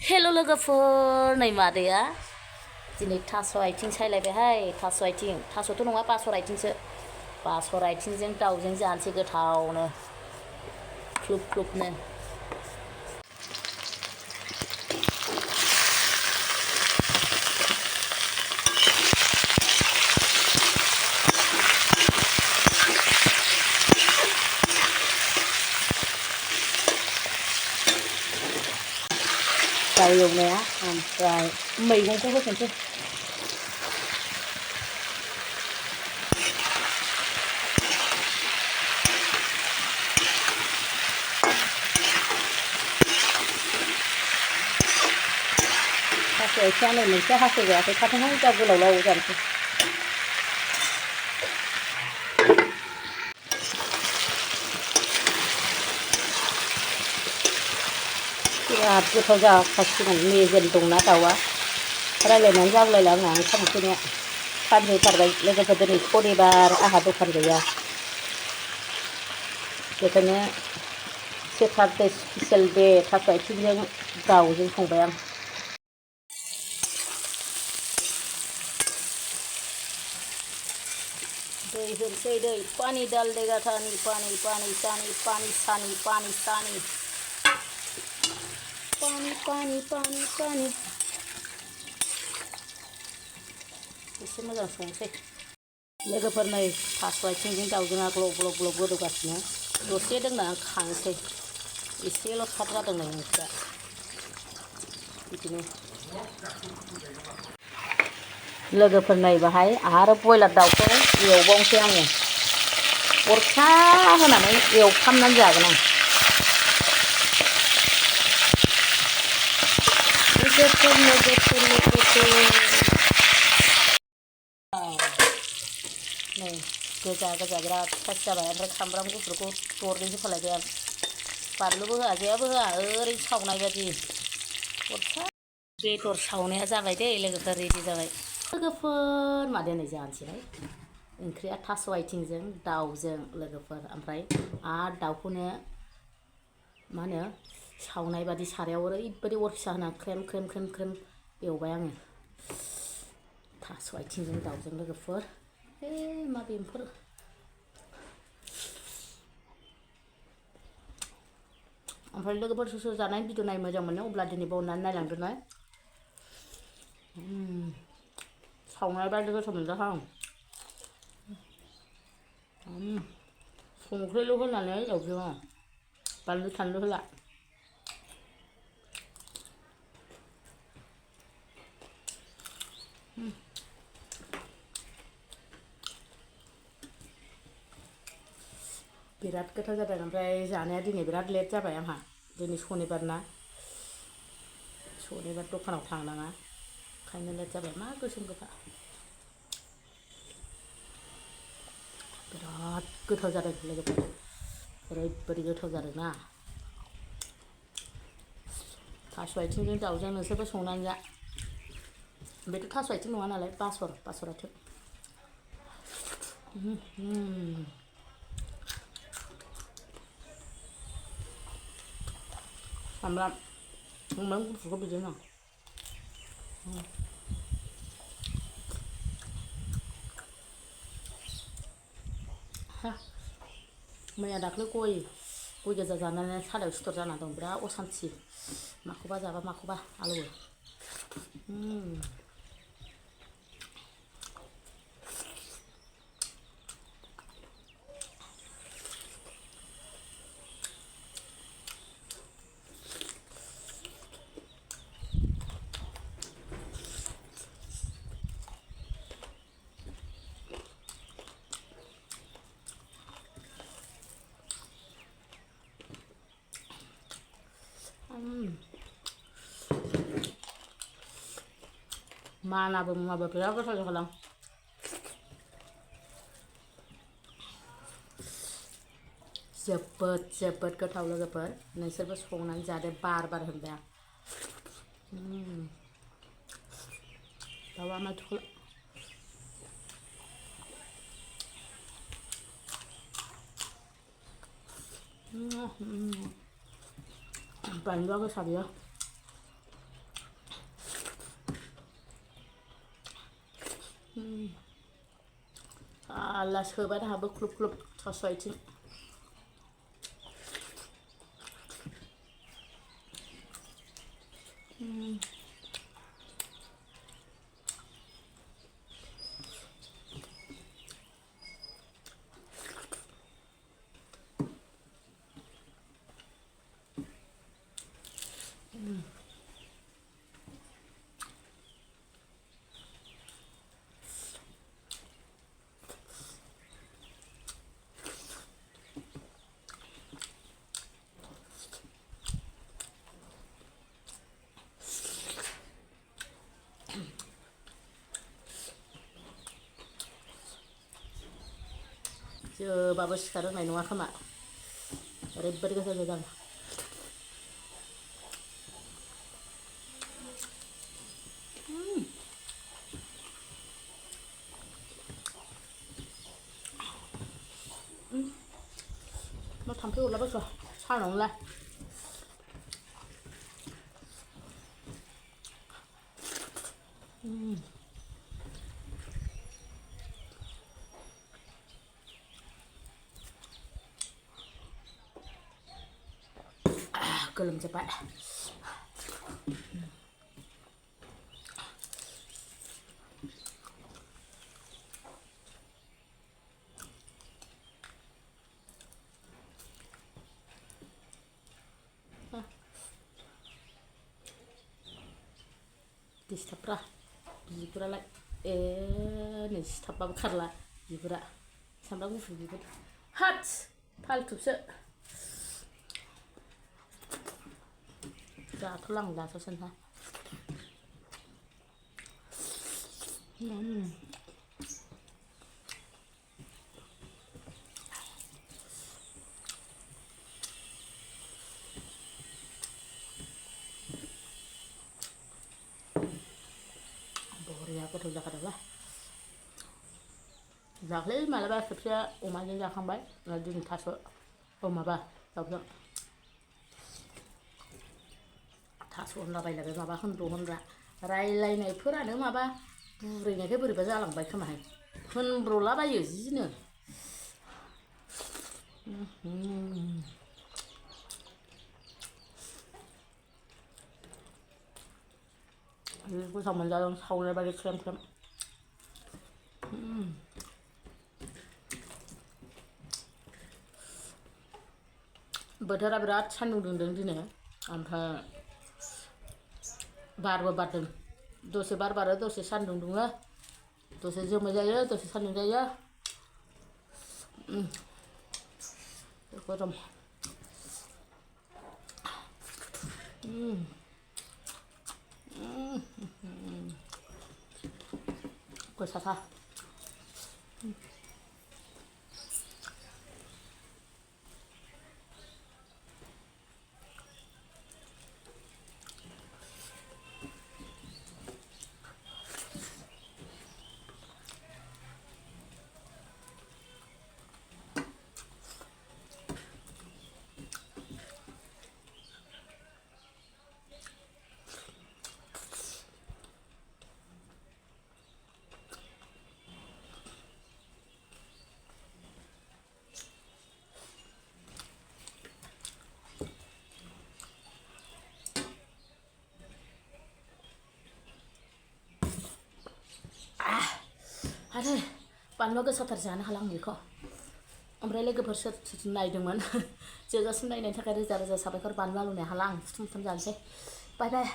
हेल' लोगोफोर नै मादैया दिनै थास' आइथिं सायलायबायहाय थास' आइथिं थास'थ' नङा बासर आइथिंसो बासर आइथिंजों दाउजों जानोसै गोथावनो क्लुब क्लुबनो दाउ एवनाया ओमफ्राय मैगंखौ होसनसै थास' आइथिंआ नै मोनसे हास' जायाखै थाथोंहाय जा गोलाव लाव जानोसै बिराद गोथाव जाखासिगोन मेजेम दंना दाउआ रायज्लायनानै जागलायला आंना ओंखाम उखैनाया फानहैथारबाय लोगोफोर दिनै सनिबार आंहा दखान गैया बेखायनो सेटारडे स्पेसियेल डे थास' आइथिंजों दाउजों संबाय आं दै होनोसै दै पानि डाल देगा थानि पानि पानि सानि पानि सानि पानि सानि पानि पानि पानि पानि एसे मोजां संसै लोगोफोर नै थास' आइथिंजों दाउजोंआ ग्लब ग्लब ग्लब गोदौगासिनो दसे दोननानै खांसै एसेल' थाब जादों नै ओंख्रिया बिदिनो लोगोफोर नै बाहाय आरो बयलार दाउखौ एवबावनोसै आङो अर फिसा होनानै एवफ्रामनानै जागोन आं लोगोफोर नै गोजा गोजा बिराद साइस जाबाय ओमफ्राय सामब्राम गुफुरखौ दरनै होफालायबाय आं बानलुबो होआ जेबो होआ ओरैनो सावनाय बायदि अरसा बेदर सावनाया जाबाय दे लोगोफोर रेडि जाबाय लोगोफोर मादै नै जानोसैलाय ओंख्रिया थास' आइथिंजों दाउजों लोगोफोर ओमफ्राय आरो दाउखौनो मा होनो सावनाय बादि सारायाव ओरैबायदि अर फिसा होना ख्रेम ख्रेम ख्रेम ख्रेम एवबाय आङो थास' आइथिंजों दाउजों लोगोफोर मा बेफोर ओमफ्राय लोगोफोर सोर जानाय भिडिअ नायनो मोजां मोनो अब्ला दिनै बावनानै नायलांदोलाय सावनाय बायदि गोथाव मोनजाखां संख्रिल' होनानै एवदों आं बानलु थानलु होला बिराद गोथाव जादों ओमफ्राय जानाया दिनै बिराद लेट जाबाय आंहा दिनै सनिबार ना सनिबार दखानाव थांनाङा ओंखायनो लेट जाबाय मा गोसोम गोफा बिराद गोथाव जादों लोगोफोर ओरैबायदि गोथाव जादोंना थास' आइथिंजों दाउजों नोंसोरबो संनानै जा बेथ' थास' आइथिं नङा नालाय बासर आथिं सामब्राम गुफुरखौ बिदिनो मैया दाख्लै गय गोजा जानानै सालायाव सिथर जाना दं बिराद असान्थि माखौबा जाबा माखौबा आलौवो मानाबो मुवाबो बिराद गोथाव जाखादों जोबोद जोबोद गोथाव लोगोफोर नोंसोरबो संनानै जादो बार बार होनबाय आं दाउआ माथो बानलुआ गोसा गैया आला सोबाय थाहाबो क्लुब क्लुब थास' आइथिं जोबाबो सिखार होनाय नङा खोमा ओरैबायदि गोथाव जादों मा थाम्फै अरलाबायखो सानावनोलाय गोलोमजोब्बाय दिसताबब्रा बिगुरालाय नै सिथाबबाबो खारला बिगुरा सामब्राम गुफुर बिगुर हाट फालतुसो जाथ'लां जाथ'सोनहा बरिया गोथाव जाखादोंला दाख्लै मालाबा खेबसे अमाजों जाखांबाय दिनै थास' माबा दाउजों थास' होनलाबायलायबाय माबा होनब्रा रायलायनायफोरानो माबा बुरैनायखाय बोरैबा जालांबाय खोमाहाय होनब्रलाबायो जिनो गोथाव मोनजादों सावनाय बायदि ख्रेम ख्रेम बोथोरा बिराद सान्दुं दुंदों दिनै ओमफ्राय बारबो बारदों दसे बार बारो दसे सान्दुं दुङो दसे जोमै जायो दसे सान्दुं जायो गरम गोसाथार आरो बानलुआ गोसाथार जानो हाला आं बेखौ ओमफ्राय लोगोफोर सोर सोर नायदोंमोन जोबजासिम नायनायनि थाखाय रोजा रोजा साबायखर बानलु आलौनाय हाला आं थुम थुम जानोसै बाय बाय